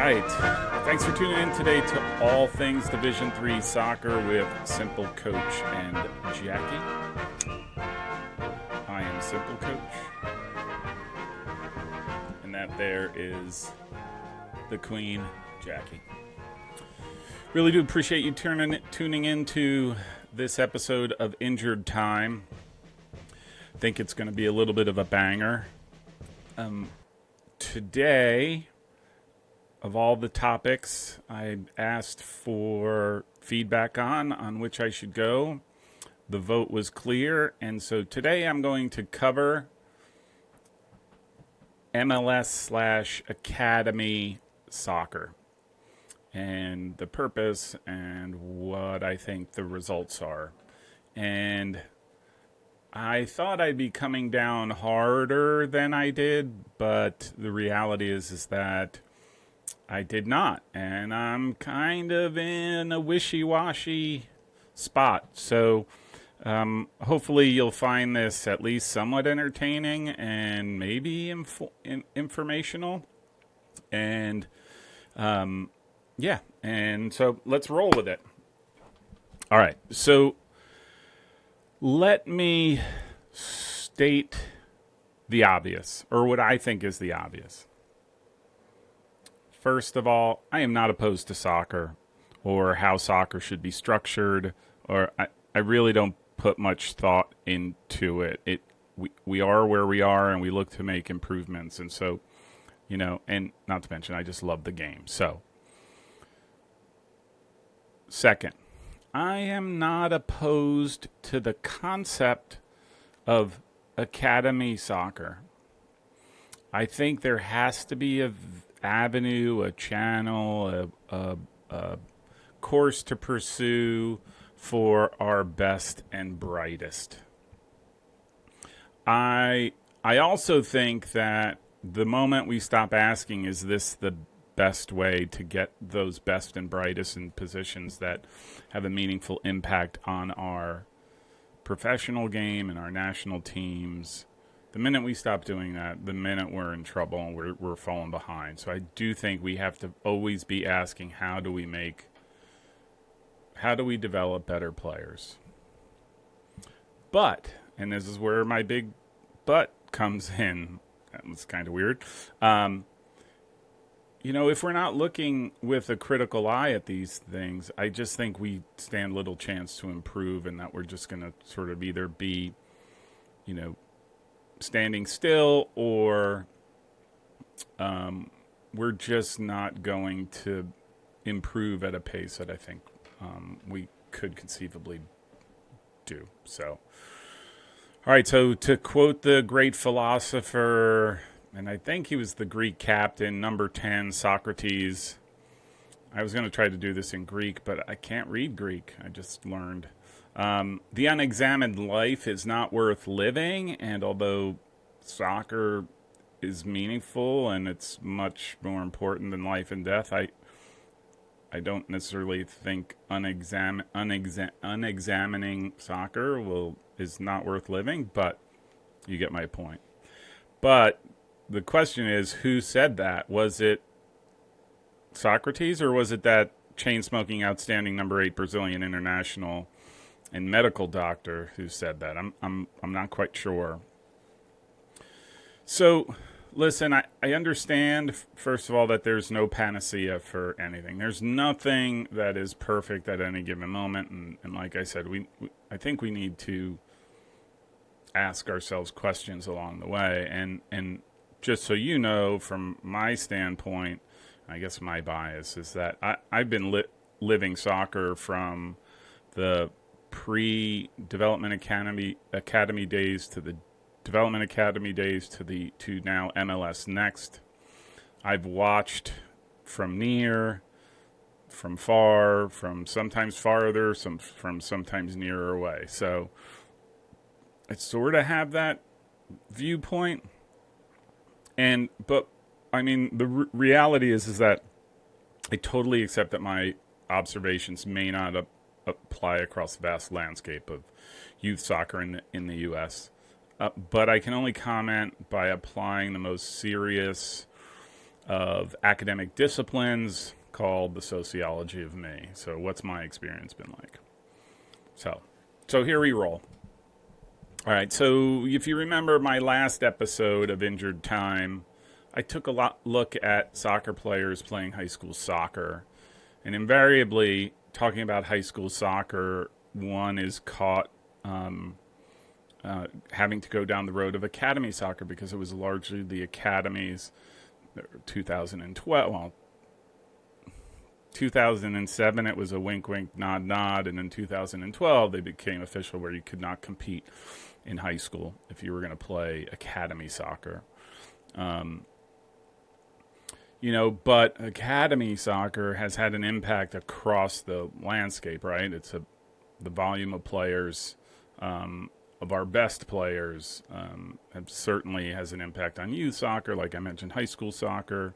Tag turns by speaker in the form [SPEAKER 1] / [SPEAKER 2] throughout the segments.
[SPEAKER 1] right. Thanks for tuning in today to All Things Division III Soccer with Simple Coach and Jackie. I am Simple Coach. And that there is the Queen, Jackie. Really do appreciate you tuning into this episode of Injured Time. I think it's going to be a little bit of a banger. Today, of all the topics I asked for feedback on which I should go, the vote was clear. And so today I'm going to cover MLS/Academy soccer and the purpose and what I think the results are. And I thought I'd be coming down harder than I did, but the reality is that I did not, and I'm kind of in a wishy-washy spot. So hopefully you'll find this at least somewhat entertaining and maybe informational. And and so let's roll with it. All right, so let me state the obvious, or what I think is the obvious. First of all, I am not opposed to soccer or how soccer should be structured, or I really don't put much thought into it. We are where we are, and we look to make improvements. And so, and not to mention, I just love the game. So, second, I am not opposed to the concept of academy soccer. I think there has to be a avenue, a channel, a course to pursue for our best and brightest. I also think that the moment we stop asking, is this the best way to get those best and brightest in positions that have a meaningful impact on our professional game and our national teams, the minute we stop doing that, the minute we're in trouble and we're falling behind. So I do think we have to always be asking, how do we develop better players? But, and this is where my big but comes in. That was kind of weird. If we're not looking with a critical eye at these things, I just think we stand little chance to improve, and that we're just going to sort of either be, standing still, or we're just not going to improve at a pace that I think we could conceivably do. So, all right, so to quote the great philosopher, and I think he was the Greek captain, number 10, Socrates. I was going to try to do this in Greek, but I can't read Greek. I just learned. The unexamined life is not worth living, and although soccer is meaningful and it's much more important than life and death, I don't necessarily think unexamining soccer is not worth living, but you get my point. But the question is, who said that? Was it Socrates, or was it that chain-smoking, outstanding number 8 Brazilian international and medical doctor who said that? I'm not quite sure. So, listen, I understand, first of all, that there's no panacea for anything. There's nothing that is perfect at any given moment, and like I said, I think we need to ask ourselves questions along the way. And just so you know, from my standpoint, I guess my bias is that I've been living soccer from the pre-development academy days to the development academy days to now MLSNext. I've watched from near, from far, from sometimes farther, from sometimes nearer away. So I sort of have that viewpoint. But I mean, the reality is that I totally accept that my observations may not apply across the vast landscape of youth soccer in the U.S., but I can only comment by applying the most serious of academic disciplines called the sociology of me. So what's my experience been like? So here we roll. All right, so if you remember my last episode of Injured Time, I took a look at soccer players playing high school soccer. And invariably, talking about high school soccer, one is caught having to go down the road of academy soccer because it was largely the academies. 2012, well, 2007 it was a wink wink nod nod, and in 2012 they became official where you could not compete in high school if you were going to play academy soccer. But academy soccer has had an impact across the landscape, right? The volume of players, of our best players, certainly has an impact on youth soccer, like I mentioned, high school soccer.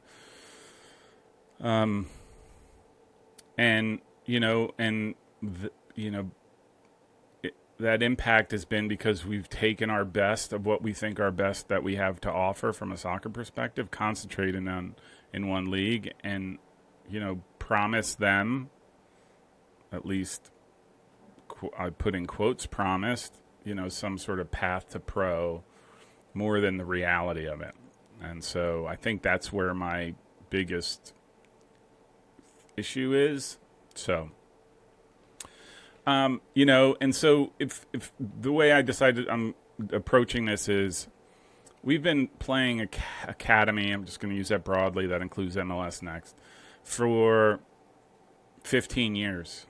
[SPEAKER 1] That impact has been because we've taken our best of what we think are best that we have to offer from a soccer perspective, concentrated on in one league, and promise them, at least I put in quotes, promised, some sort of path to pro more than the reality of it. And so I think that's where my biggest issue is. So and so if the way I decided I'm approaching this is, we've been playing academy, I'm just going to use that broadly, that includes MLSNext, for 15 years.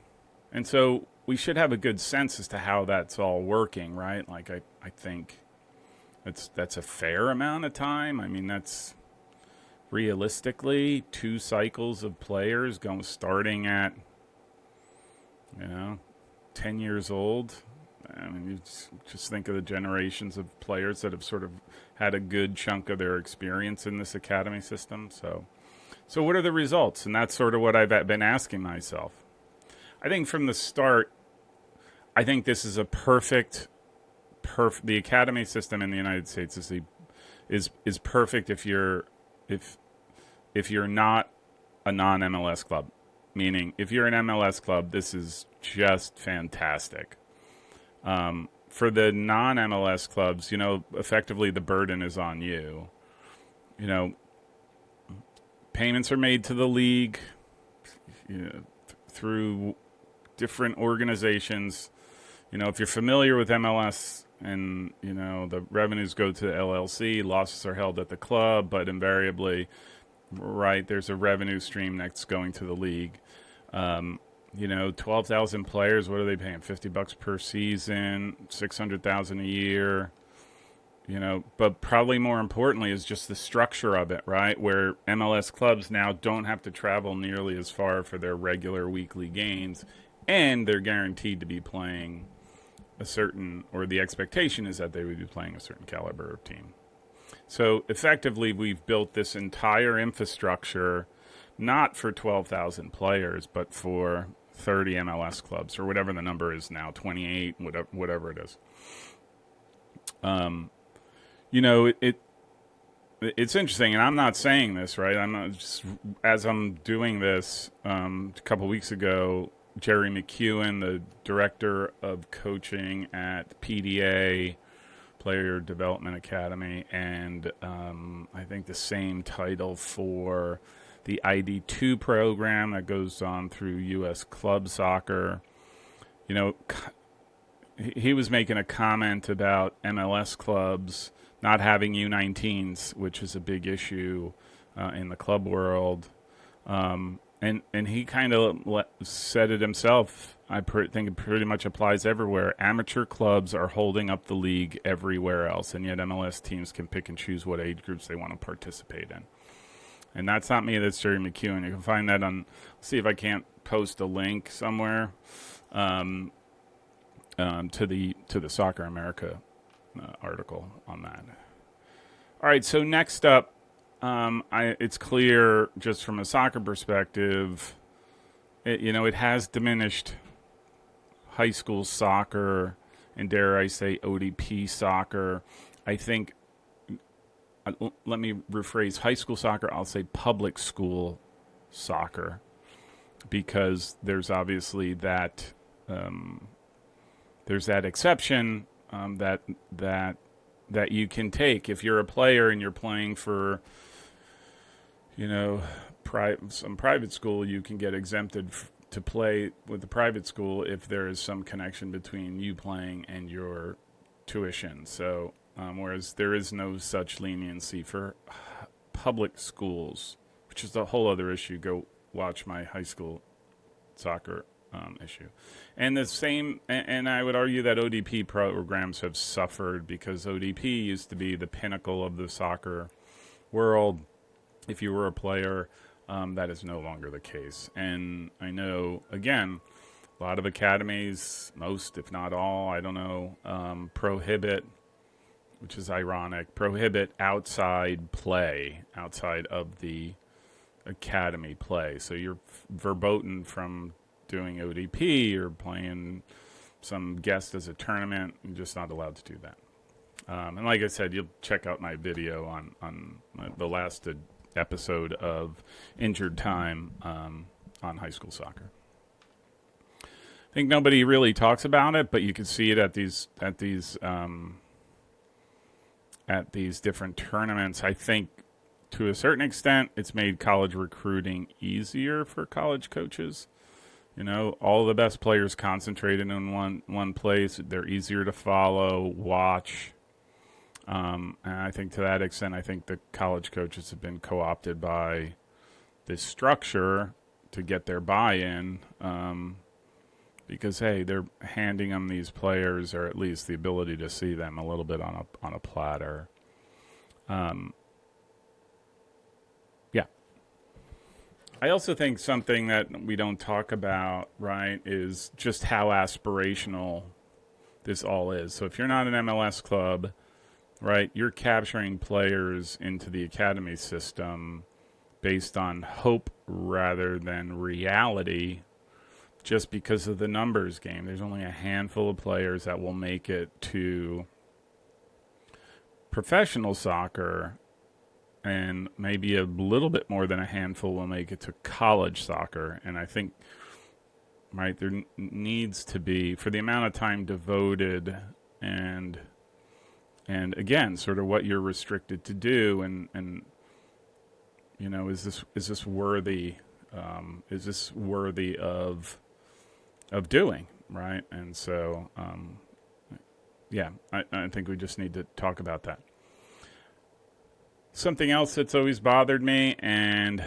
[SPEAKER 1] And so we should have a good sense as to how that's all working, right? Like I think that's a fair amount of time. I mean, that's realistically 2 cycles of players starting at 10 years old. I mean, you just think of the generations of players that have sort of had a good chunk of their experience in this academy system. So what are the results? And that's sort of what I've been asking myself. I think from the start, I think this is a perfect. The academy system in the United States is perfect if you're not a non-MLS club. Meaning, if you're an MLS club, this is just fantastic. For the non-MLS clubs, effectively the burden is on you. Payments are made to the league through different organizations. If you're familiar with MLS, and the revenues go to the LLC, losses are held at the club, but invariably, right, there's a revenue stream that's going to the league. 12,000 players, what are they paying? $50 per season, $600,000 a year. But probably more importantly is just the structure of it, right? Where MLS clubs now don't have to travel nearly as far for their regular weekly games, and they're guaranteed to be playing a certain, or the expectation is that they would be playing a certain caliber of team. So effectively, we've built this entire infrastructure not for 12,000 players, but for 30 MLS clubs, or whatever the number is now, 28, whatever it is. It's interesting, and I'm not saying this, right? I'm not just, as I'm doing this, a couple weeks ago, Jerry McEwen, the director of coaching at PDA, Player Development Academy, and I think the same title for the ID2 program that goes on through U.S. Club Soccer. He was making a comment about MLS clubs not having U19s, which is a big issue in the club world. And he kind of said it himself. I think it pretty much applies everywhere. Amateur clubs are holding up the league everywhere else, and yet MLS teams can pick and choose what age groups they want to participate in. And that's not me, that's Jerry McEwen. You can find that on, see if I can't post a link somewhere to the Soccer America article on that. All right, so next up, it's clear just from a soccer perspective, it has diminished high school soccer and, dare I say, ODP soccer. I think let me rephrase high school soccer. I'll say public school soccer, because there's obviously that there's that exception that you can take if you're a player and you're playing for, some private school. You can get exempted to play with the private school if there is some connection between you playing and your tuition. So whereas there is no such leniency for public schools, which is a whole other issue. Go watch my high school soccer issue. And the same, and I would argue that ODP programs have suffered because ODP used to be the pinnacle of the soccer world. If you were a player, that is no longer the case. And I know, again, a lot of academies, most if not all, I don't know, prohibit, which is ironic, prohibit outside play, outside of the academy play. So you're verboten from doing ODP or playing some guest as a tournament. You're just not allowed to do that. And like I said, you'll check out my video on the last episode of Injured Time on high school soccer. I think nobody really talks about it, but you can see it at these different tournaments. I think to a certain extent, it's made college recruiting easier for college coaches. All the best players concentrated in one place. They're easier to follow, watch. And I think to that extent, I think the college coaches have been co-opted by this structure to get their buy-in. Because, hey, they're handing them these players, or at least the ability to see them a little bit on a platter. I also think something that we don't talk about, right, is just how aspirational this all is. So if you're not an MLS club, right, you're capturing players into the academy system based on hope rather than reality, just because of the numbers game. There's only a handful of players that will make it to professional soccer, and maybe a little bit more than a handful will make it to college soccer. And I think, right, there needs to be, for the amount of time devoted and again, sort of what you're restricted to do, and is this worthy? Is this worthy of doing, right? And so, I think we just need to talk about that. Something else that's always bothered me, and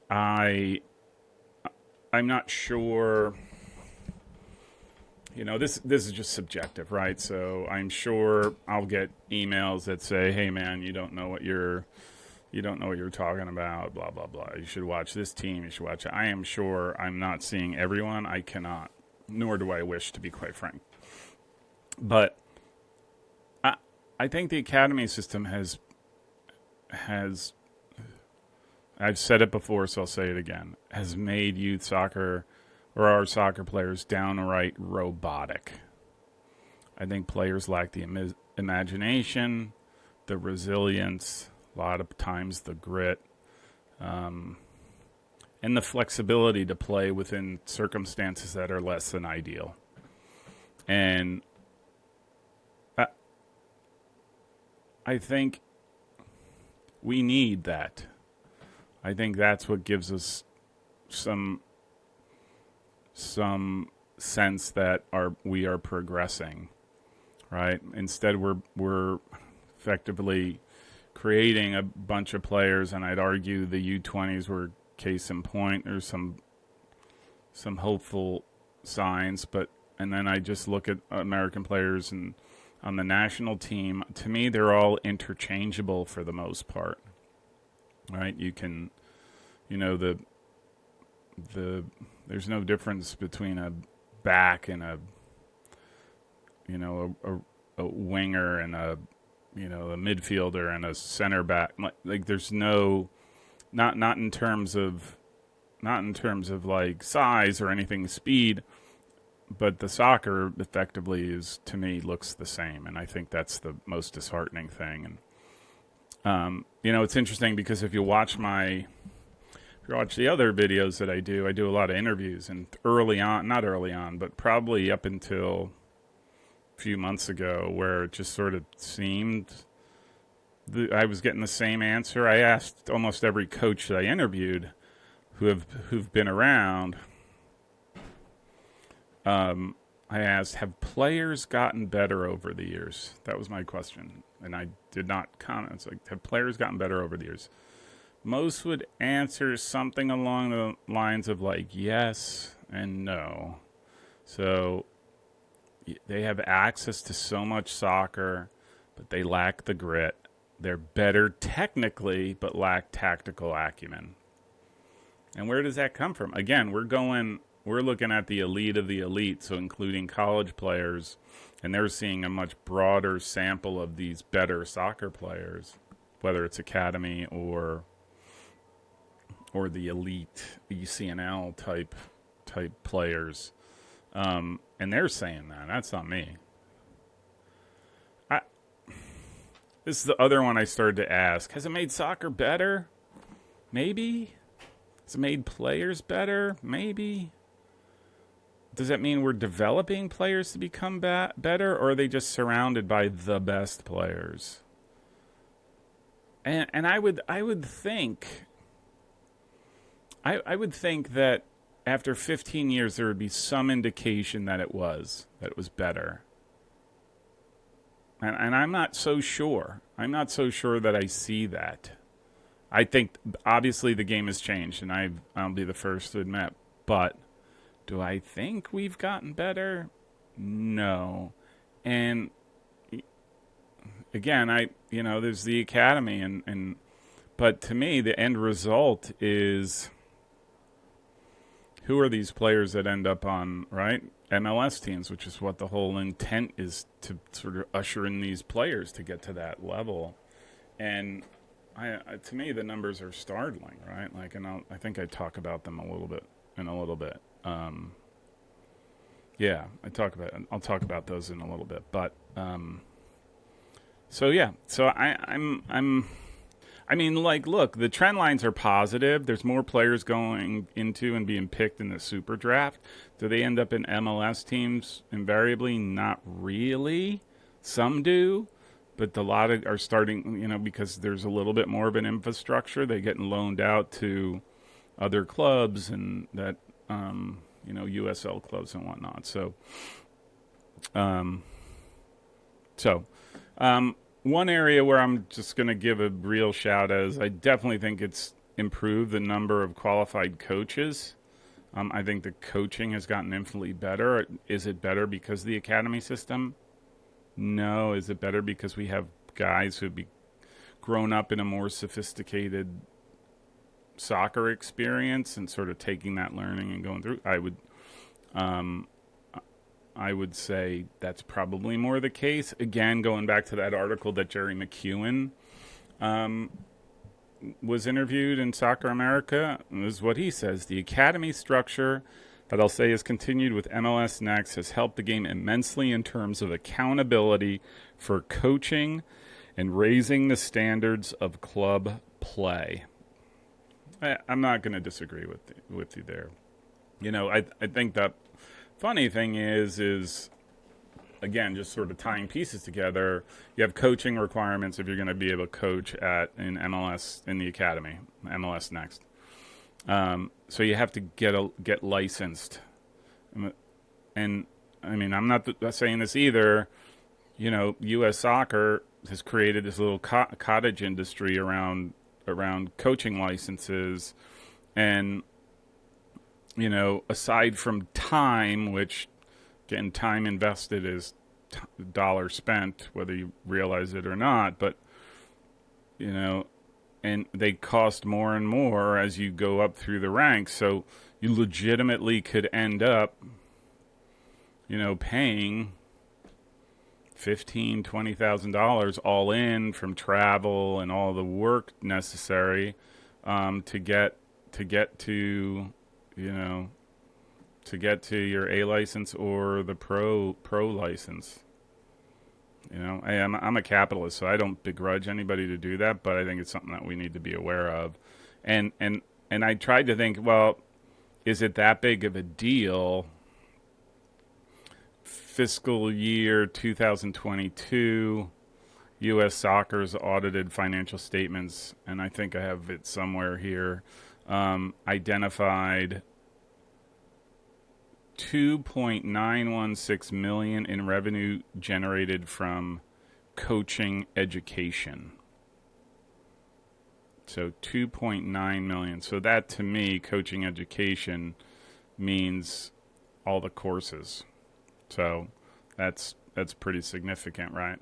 [SPEAKER 1] I'm not sure. This is just subjective, right? So I'm sure I'll get emails that say, "Hey, man, you don't know what you're talking about. Blah blah blah. You should watch this team. You should watch." I am sure I'm not seeing everyone. I cannot, nor do I wish, to be quite frank. But I think the academy system has I've said it before, so I'll say it again, has made youth soccer or our soccer players downright robotic. I think players lack the imagination, the resilience, a lot of times the grit, and the flexibility to play within circumstances that are less than ideal. And I think we need that. I think that's what gives us some sense that we are progressing, right? Instead, we're effectively creating a bunch of players, and I'd argue the U20s were case in point. There's some hopeful signs, and then I just look at American players and on the national team. To me, they're all interchangeable for the most part, right? You can, there's no difference between a back and a winger and a midfielder and a center back. Like there's no, not in terms of like size or anything, speed, but the soccer effectively is, to me, looks the same. And I think that's the most disheartening thing. And It's interesting because if you watch the other videos that I do a lot of interviews, and early on, not early on, but probably up until a few months ago, where it just sort of seemed I was getting the same answer. I asked almost every coach that I interviewed who've been around. I asked, have players gotten better over the years? That was my question. And I did not comment. It's like, have players gotten better over the years? Most would answer something along the lines of like, yes and no. So they have access to so much soccer, but they lack the grit. They're better technically, but lack tactical acumen. And where does that come from? Again, we're looking at the elite of the elite, so including college players, and they're seeing a much broader sample of these better soccer players, whether it's academy or the elite ECNL type players, and they're saying that. That's not me. This is the other one I started to ask. Has it made soccer better? Maybe. Has it made players better? Maybe. Does that mean we're developing players to become better, or are they just surrounded by the best players? And I would think that after 15 years there would be some indication that it was better. And I'm not so sure. I'm not so sure that I see that. I think obviously the game has changed, and I'll be the first to admit. But do I think we've gotten better? No. And again, there's the academy, but to me the end result is, who are these players that end up on, right, MLS teams, which is what the whole intent is, to sort of usher in these players to get to that level. And to me, the numbers are startling, right? Like, and I think I talk about them a little bit. Yeah, I'll talk about those in a little bit. But so look, the trend lines are positive. There's more players going into and being picked in the super draft. Do they end up in MLS teams invariably? Not really. Some do, but a lot are starting, because there's a little bit more of an infrastructure. They're getting loaned out to other clubs and that, USL clubs and whatnot. One area where I'm just going to give a real shout out is I definitely think it's improved the number of qualified coaches. I think the coaching has gotten infinitely better. Is it better because of the academy system? No. Is it better because we have guys who've grown up in a more sophisticated soccer experience and sort of taking that learning and going through? I would say that's probably more the case. Again, going back to that article that Jerry McEwen was interviewed in Soccer America, this is what he says. The academy structure that I'll say has continued with MLSNext has helped the game immensely in terms of accountability for coaching and raising the standards of club play. I'm not going to disagree with you there. I think that funny thing is again, just sort of tying pieces together. You have coaching requirements if you're going to be able to coach in MLS, in the academy, MLSNext. So you have to get licensed. And I mean, I'm not saying this either. U.S. soccer has created this little cottage industry around coaching licenses, and aside from time, which again, time invested is dollar spent, whether you realize it or not, but and they cost more and more as you go up through the ranks, so you legitimately could end up paying $15,000-$20,000 all in from travel and all the work necessary to get to your A license or the pro license. hey, I'm a capitalist, so I don't begrudge anybody to do that, but I think it's something that we need to be aware of. And and and I tried to think, well, is it that big of a deal? Fiscal year 2022, U.S. Soccer's audited financial statements, and I think I have it somewhere here, identified 2.916 million in revenue generated from coaching education. So 2.9 million. So that to me, coaching education means all the courses. So that's pretty significant, right?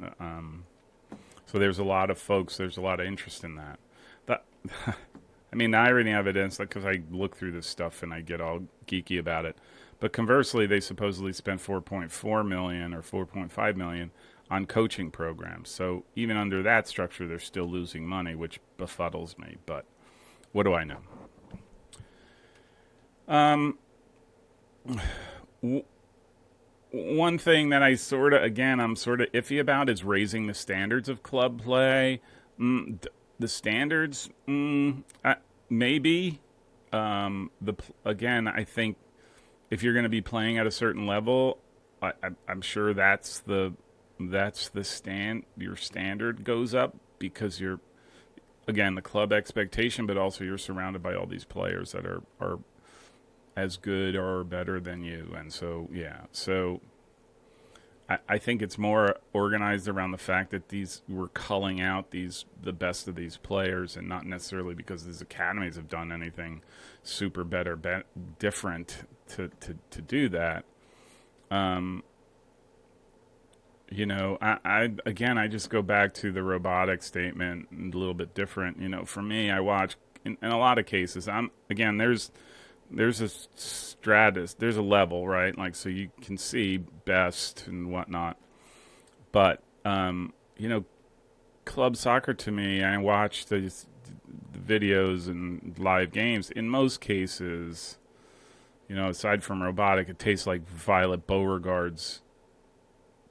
[SPEAKER 1] So there's a lot of folks, there's a lot of interest in that. I mean, the irony of it is, because I look through this stuff and I get all geeky about it. But conversely, they supposedly spent 4.4 million or 4.5 million on coaching programs. So even under that structure, they're still losing money, which befuddles me. But what do I know? One thing that I'm sort of iffy about is raising the standards of club play. The standards, maybe. Again, I think if you're going to be playing at a certain level, I'm sure that's the your standard goes up because you're, again, the club expectation, but also you're surrounded by all these players that are as good or better than you. And so, yeah. So I think it's more organized around the fact that we're culling out the best of these players, and not necessarily because these academies have done anything super better, different to do that. I just go back to the robotic statement, a little bit different. For me, I watch in a lot of cases. There's a stratus, there's a level, right? Like, so you can see best and whatnot. But, club soccer to me, I watch the videos and live games. In most cases, aside from robotic, it tastes like Violet Beauregard's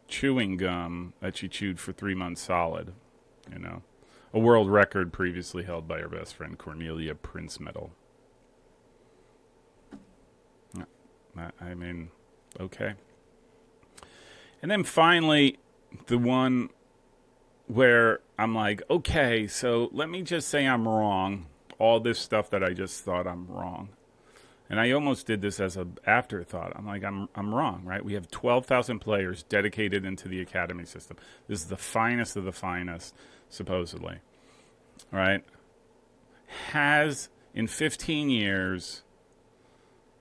[SPEAKER 1] chewing gum that she chewed for 3 months solid. A world record previously held by her best friend Cornelia Prince-Medal. I mean, okay. And then finally, the one where I'm like, okay, so let me just say I'm wrong. All this stuff that I just thought I'm wrong. And I almost did this as an afterthought. I'm like, I'm wrong, right? We have 12,000 players dedicated into the academy system. This is the finest of the finest, supposedly. Right? In 15 years,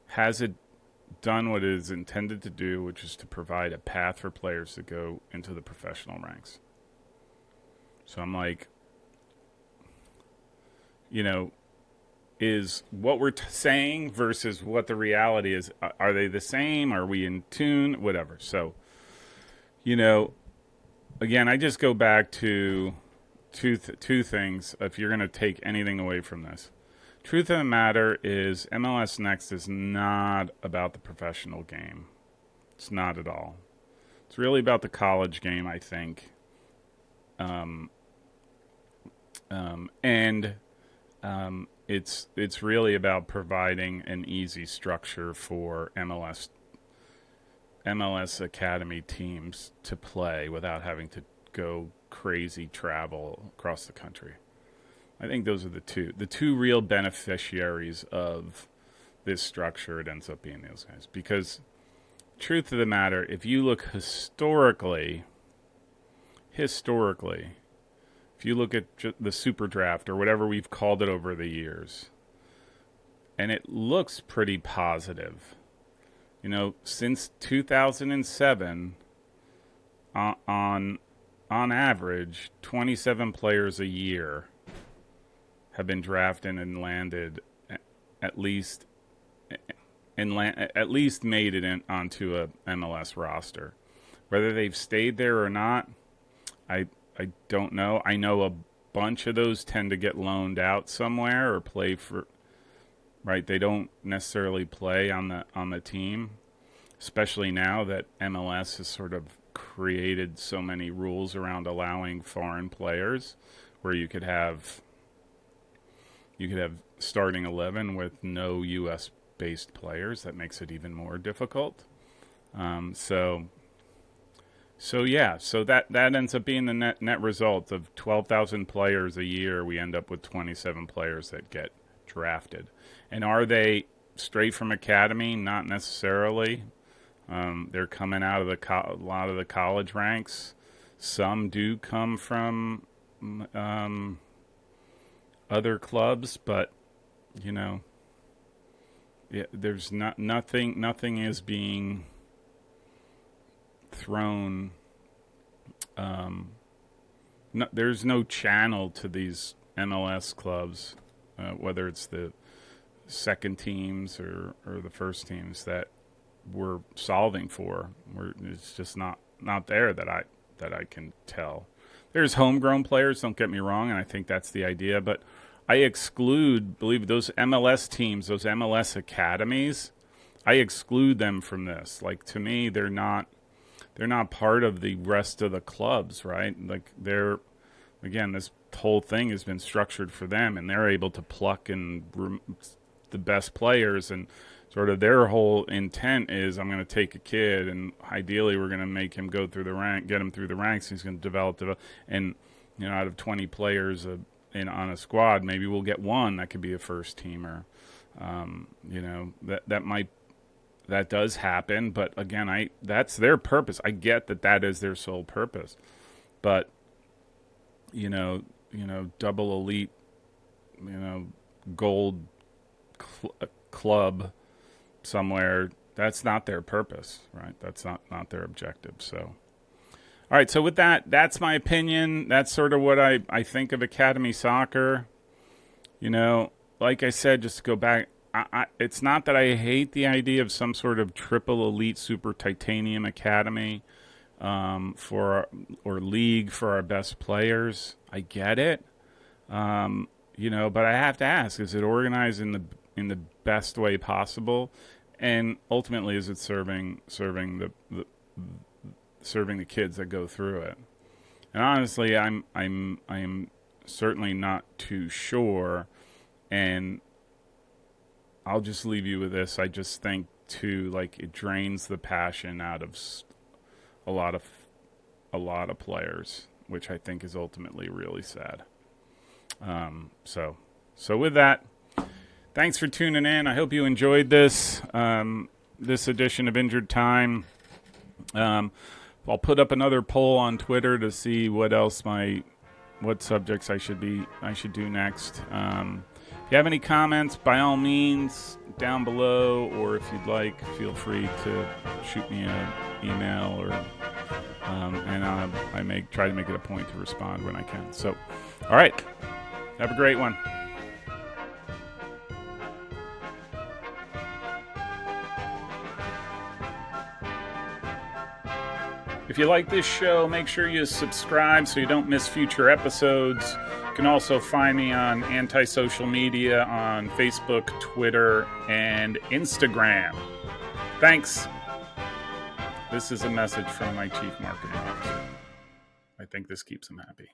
[SPEAKER 1] has it done what it is intended to do, which is to provide a path for players to go into the professional ranks? So I'm like, is what we're saying versus what the reality is, are they the same? Are we in tune? Whatever. So, again, I just go back to two things if you're going to take anything away from this. Truth of the matter is MLS Next is not about the professional game. It's not at all. It's really about the college game, I think. It's really about providing an easy structure for MLS Academy teams to play without having to go crazy travel across the country. I think those are the two real beneficiaries of this structure. It ends up being those guys, because truth of the matter, if you look historically, if you look at the super draft or whatever we've called it over the years, and it looks pretty positive. Since 2007, on average, 27 players a year have been drafted and landed at least made it onto a MLS roster. Whether they've stayed there or not, I don't know. I know a bunch of those tend to get loaned out somewhere or play for, right? They don't necessarily play on the team, especially now that MLS is sort of created so many rules around allowing foreign players, where you could have starting 11 with no U.S. based players. That makes it even more difficult. So that ends up being the net result of 12,000 players a year. We end up with 27 players that get drafted. And are they straight from academy? Not necessarily. They're coming out of a lot of the college ranks. Some do come from other clubs, but there's nothing is being thrown. There's no channel to these MLS clubs, whether it's the second teams or the first teams that we're solving for. It's just not there that I can tell. There's homegrown players, don't get me wrong, and I think that's the idea, but I believe those MLS teams, those MLS academies, I exclude them from this. Like, to me, they're not part of the rest of the clubs, right? Like, this whole thing has been structured for them, and they're able to pluck the best players, and sort of their whole intent is, I'm going to take a kid, and ideally we're going to make him go through get him through the ranks. He's going to develop, and out of 20 players on a squad, maybe we'll get one that could be a first teamer. That does happen, but again, that's their purpose. I get that is their sole purpose, but double elite, gold club somewhere, that's not their purpose, right? That's not their objective. So, all right. So with that's my opinion. That's sort of what I think of academy soccer. Like I said, just to go back, it's not that I hate the idea of some sort of triple elite super titanium academy or league for our best players. I get it. But I have to ask, is it organized in the best way possible? And ultimately, is it serving the kids that go through it? And honestly, I'm certainly not too sure. And I'll just leave you with this. I just think too, like, it drains the passion out of a lot of players, which I think is ultimately really sad. So with that, thanks for tuning in. I hope you enjoyed this edition of Injured Time. I'll put up another poll on Twitter to see what subjects I should do next. If you have any comments, by all means, down below, or if you'd like, feel free to shoot me an email, and I may try to make it a point to respond when I can. So, all right, have a great one. If you like this show, make sure you subscribe so you don't miss future episodes. You can also find me on anti-social media on Facebook, Twitter, and Instagram. Thanks. This is a message from my Chief Marketing Officer. I think this keeps him happy.